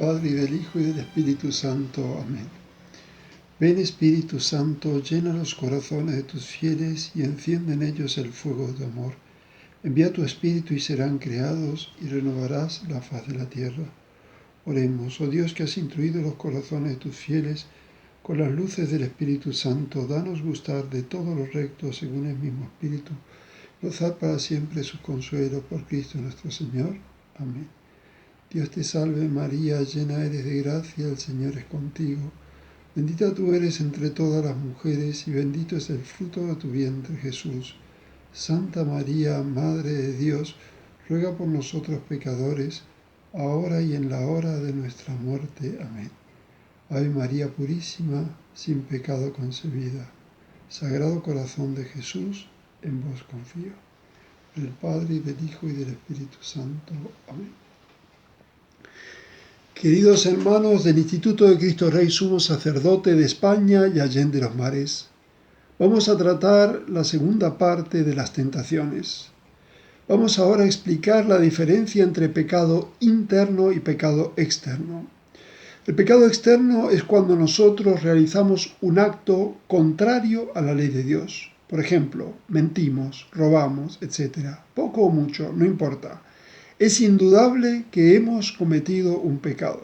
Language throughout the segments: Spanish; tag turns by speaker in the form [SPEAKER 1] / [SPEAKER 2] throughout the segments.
[SPEAKER 1] Padre, y del Hijo, y del Espíritu Santo. Amén. Ven, Espíritu Santo, llena los corazones de tus fieles y enciende en ellos el fuego de tu amor. Envía tu Espíritu y serán creados, y renovarás la faz de la tierra. Oremos, oh Dios, que has instruido los corazones de tus fieles con las luces del Espíritu Santo, danos gustar de todo lo recto según el mismo Espíritu, gozar para siempre sus consuelos por Cristo nuestro Señor. Amén. Dios te salve María, llena eres de gracia, el Señor es contigo. Bendita tú eres entre todas las mujeres y bendito es el fruto de tu vientre, Jesús. Santa María, Madre de Dios, ruega por nosotros pecadores, ahora y en la hora de nuestra muerte. Amén. Ave María Purísima, sin pecado concebida. Sagrado Corazón de Jesús, en vos confío. Del Padre, y del Hijo, y del Espíritu Santo. Amén. Queridos hermanos del Instituto de Cristo Rey, sumo sacerdote de España y allende los mares, vamos a tratar la segunda parte de las tentaciones. Vamos ahora a explicar la diferencia entre pecado interno y pecado externo. El pecado externo es cuando nosotros realizamos un acto contrario a la ley de Dios. Por ejemplo, mentimos, robamos, etc. Poco o mucho, no importa. Es indudable que hemos cometido un pecado.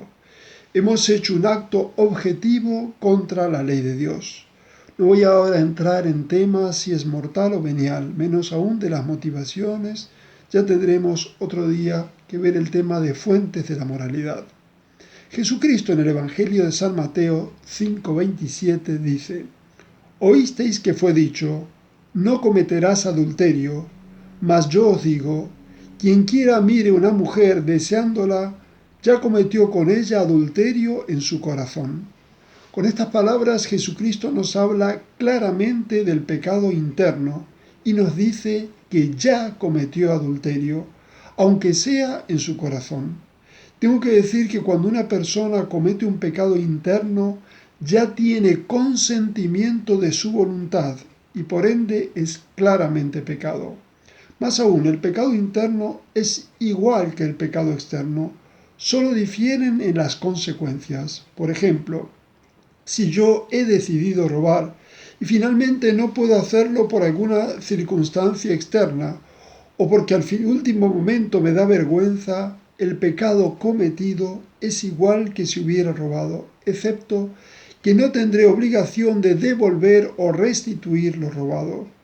[SPEAKER 1] Hemos hecho un acto objetivo contra la ley de Dios. No voy ahora a entrar en temas si es mortal o venial, menos aún de las motivaciones. Ya tendremos otro día que ver el tema de fuentes de la moralidad. Jesucristo en el Evangelio de San Mateo 5:27 dice: Oísteis que fue dicho, no cometerás adulterio, mas yo os digo, quien quiera mire una mujer deseándola, ya cometió con ella adulterio en su corazón. Con estas palabras Jesucristo nos habla claramente del pecado interno y nos dice que ya cometió adulterio, aunque sea en su corazón. Tengo que decir que cuando una persona comete un pecado interno, ya tiene consentimiento de su voluntad y por ende es claramente pecado. Más aún, el pecado interno es igual que el pecado externo, solo difieren en las consecuencias. Por ejemplo, si yo he decidido robar y finalmente no puedo hacerlo por alguna circunstancia externa o porque al último momento me da vergüenza, el pecado cometido es igual que si hubiera robado, excepto que no tendré obligación de devolver o restituir lo robado.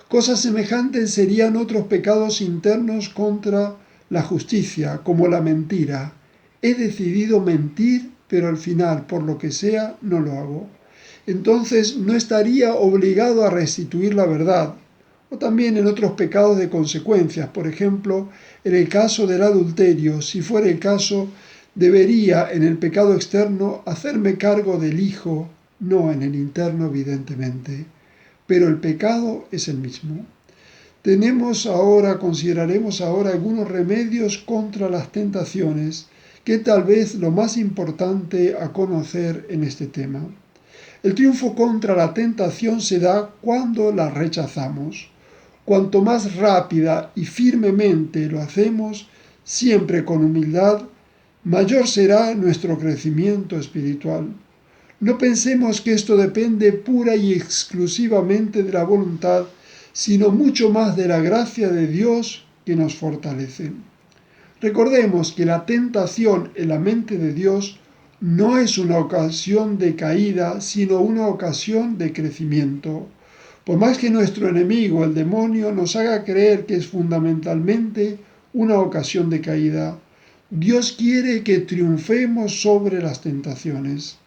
[SPEAKER 1] Cosas semejantes serían otros pecados internos contra la justicia, como la mentira. He decidido mentir, pero al final, por lo que sea, no lo hago. Entonces no estaría obligado a restituir la verdad. O también en otros pecados de consecuencias. Por ejemplo, en el caso del adulterio, si fuera el caso, debería en el pecado externo hacerme cargo del hijo, no en el interno, evidentemente. Pero el pecado es el mismo. Consideraremos ahora algunos remedios contra las tentaciones, que tal vez lo más importante a conocer en este tema. El triunfo contra la tentación se da cuando la rechazamos. Cuanto más rápida y firmemente lo hacemos, siempre con humildad, mayor será nuestro crecimiento espiritual. No pensemos que esto depende pura y exclusivamente de la voluntad, sino mucho más de la gracia de Dios que nos fortalece. Recordemos que la tentación en la mente de Dios no es una ocasión de caída, sino una ocasión de crecimiento. Por más que nuestro enemigo, el demonio, nos haga creer que es fundamentalmente una ocasión de caída, Dios quiere que triunfemos sobre las tentaciones.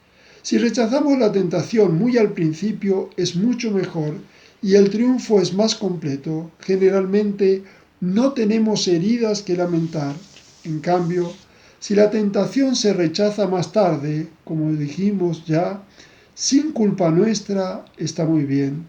[SPEAKER 1] Si rechazamos la tentación muy al principio, es mucho mejor y el triunfo es más completo. Generalmente no tenemos heridas que lamentar. En cambio, si la tentación se rechaza más tarde, como dijimos ya, sin culpa nuestra, está muy bien.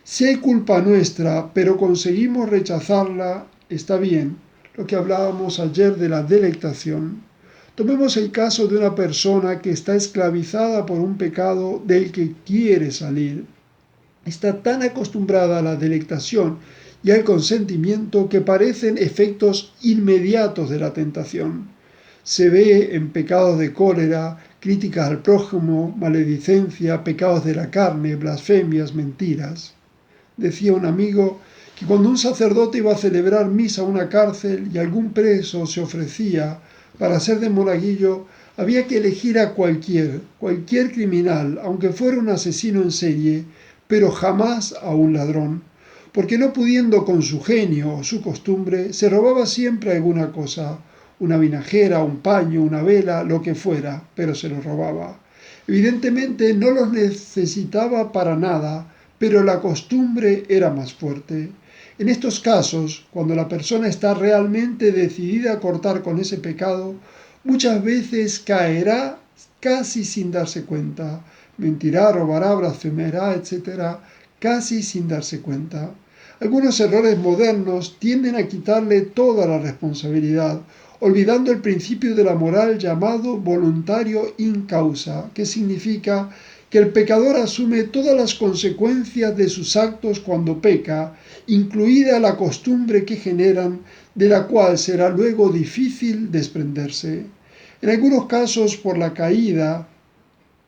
[SPEAKER 1] Si hay culpa nuestra, pero conseguimos rechazarla, está bien. Lo que hablábamos ayer de la delectación. Tomemos el caso de una persona que está esclavizada por un pecado del que quiere salir. Está tan acostumbrada a la delectación y al consentimiento que parecen efectos inmediatos de la tentación. Se ve en pecados de cólera, críticas al prójimo, maledicencia, pecados de la carne, blasfemias, mentiras. Decía un amigo que cuando un sacerdote iba a celebrar misa a una cárcel y algún preso se ofrecía para ser de monaguillo, había que elegir a cualquier criminal, aunque fuera un asesino en serie, pero jamás a un ladrón, porque no pudiendo con su genio o su costumbre, se robaba siempre alguna cosa, una vinajera, un paño, una vela, lo que fuera, pero se lo robaba. Evidentemente no los necesitaba para nada, pero la costumbre era más fuerte. En estos casos, cuando la persona está realmente decidida a cortar con ese pecado, muchas veces caerá casi sin darse cuenta. Mentirá, robará, blasfemará, etc., casi sin darse cuenta. Algunos errores modernos tienden a quitarle toda la responsabilidad, olvidando el principio de la moral llamado voluntario in causa, que significa que el pecador asume todas las consecuencias de sus actos cuando peca, incluida la costumbre que generan, de la cual será luego difícil desprenderse. En algunos casos, por la caída,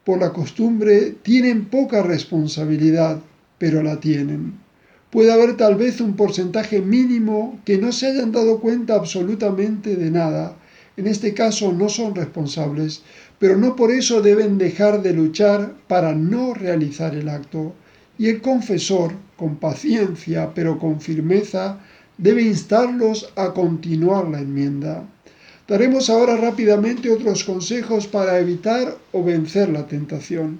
[SPEAKER 1] por la costumbre, tienen poca responsabilidad, pero la tienen. Puede haber tal vez un porcentaje mínimo que no se hayan dado cuenta absolutamente de nada. En este caso no son responsables, pero no por eso deben dejar de luchar para no realizar el acto. Y el confesor, con paciencia pero con firmeza, debe instarlos a continuar la enmienda. Daremos ahora rápidamente otros consejos para evitar o vencer la tentación.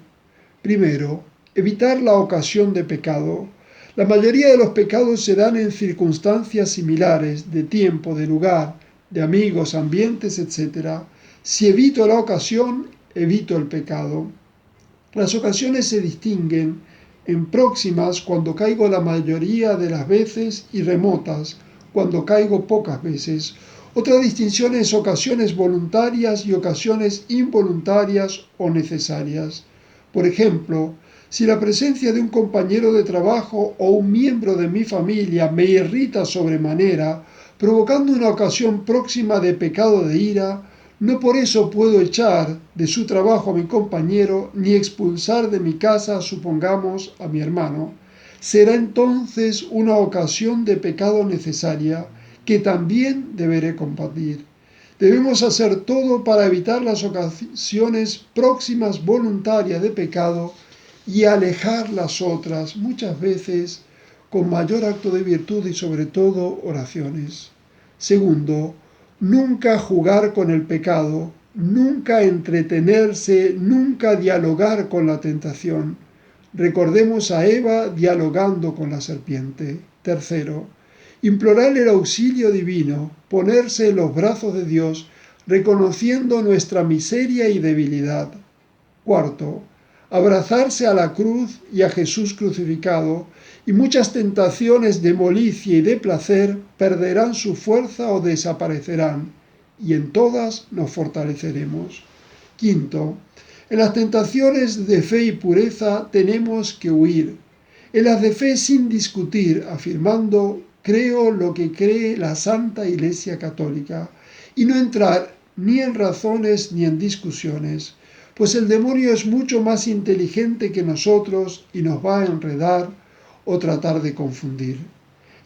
[SPEAKER 1] Primero, evitar la ocasión de pecado. La mayoría de los pecados se dan en circunstancias similares, de tiempo, de lugar, de amigos, ambientes, etc. Si evito la ocasión, evito el pecado. Las ocasiones se distinguen en próximas cuando caigo la mayoría de las veces y remotas cuando caigo pocas veces. Otra distinción es ocasiones voluntarias y ocasiones involuntarias o necesarias. Por ejemplo, si la presencia de un compañero de trabajo o un miembro de mi familia me irrita sobremanera, provocando una ocasión próxima de pecado de ira, no por eso puedo echar de su trabajo a mi compañero ni expulsar de mi casa, supongamos, a mi hermano. Será entonces una ocasión de pecado necesaria que también deberé combatir. Debemos hacer todo para evitar las ocasiones próximas voluntarias de pecado y alejar las otras, muchas veces con mayor acto de virtud y sobre todo oraciones. Segundo, nunca jugar con el pecado, nunca entretenerse, nunca dialogar con la tentación. Recordemos a Eva dialogando con la serpiente. Tercero, implorar el auxilio divino, ponerse en los brazos de Dios, reconociendo nuestra miseria y debilidad. Cuarto, abrazarse a la cruz y a Jesús crucificado, y muchas tentaciones de molicie y de placer perderán su fuerza o desaparecerán, y en todas nos fortaleceremos. Quinto, en las tentaciones de fe y pureza tenemos que huir. En las de fe sin discutir, afirmando creo lo que cree la Santa Iglesia Católica, y no entrar ni en razones ni en discusiones, pues el demonio es mucho más inteligente que nosotros y nos va a enredar o tratar de confundir.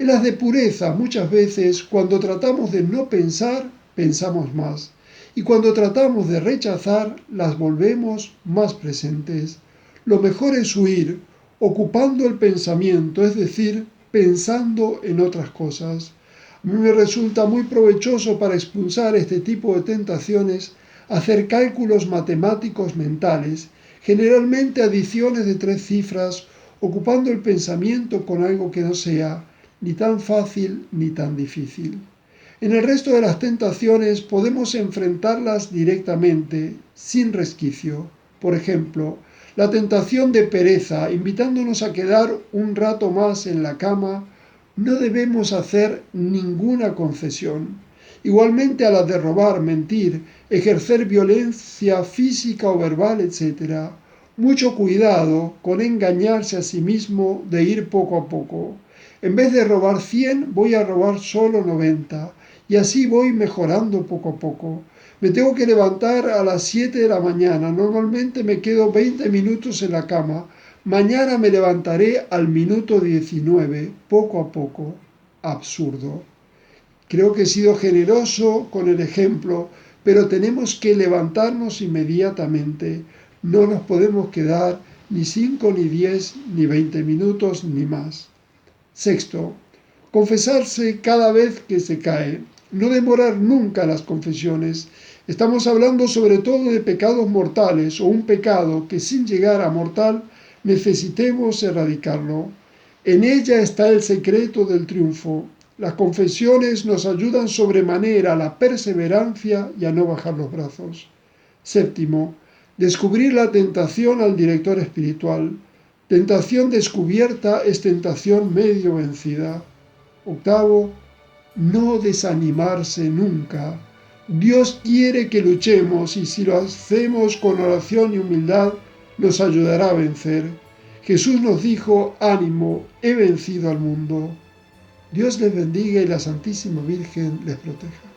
[SPEAKER 1] En las de pureza, muchas veces, cuando tratamos de no pensar, pensamos más, y cuando tratamos de rechazar, las volvemos más presentes. Lo mejor es huir, ocupando el pensamiento, es decir, pensando en otras cosas. A mí me resulta muy provechoso para expulsar este tipo de tentaciones hacer cálculos matemáticos mentales, generalmente adiciones de 3 cifras, ocupando el pensamiento con algo que no sea ni tan fácil ni tan difícil. En el resto de las tentaciones podemos enfrentarlas directamente, sin resquicio. Por ejemplo, la tentación de pereza, invitándonos a quedar un rato más en la cama, no debemos hacer ninguna concesión. Igualmente a la de robar, mentir, ejercer violencia física o verbal, etc. Mucho cuidado con engañarse a sí mismo de ir poco a poco. En vez de robar 100, voy a robar solo 90, y así voy mejorando poco a poco. Me tengo que levantar a las 7 de la mañana. Normalmente me quedo 20 minutos en la cama. Mañana me levantaré al minuto 19, poco a poco. Absurdo. Creo que he sido generoso con el ejemplo, pero tenemos que levantarnos inmediatamente. No nos podemos quedar ni 5, ni 10, ni 20 minutos, ni más. Sexto, confesarse cada vez que se cae. No demorar nunca las confesiones. Estamos hablando sobre todo de pecados mortales o un pecado que sin llegar a mortal necesitemos erradicarlo. En ella está el secreto del triunfo. Las confesiones nos ayudan sobremanera a la perseverancia y a no bajar los brazos. Séptimo, descubrir la tentación al director espiritual. Tentación descubierta es tentación medio vencida. Octavo, no desanimarse nunca. Dios quiere que luchemos y si lo hacemos con oración y humildad, nos ayudará a vencer. Jesús nos dijo, ánimo, he vencido al mundo. Dios les bendiga y la Santísima Virgen les proteja.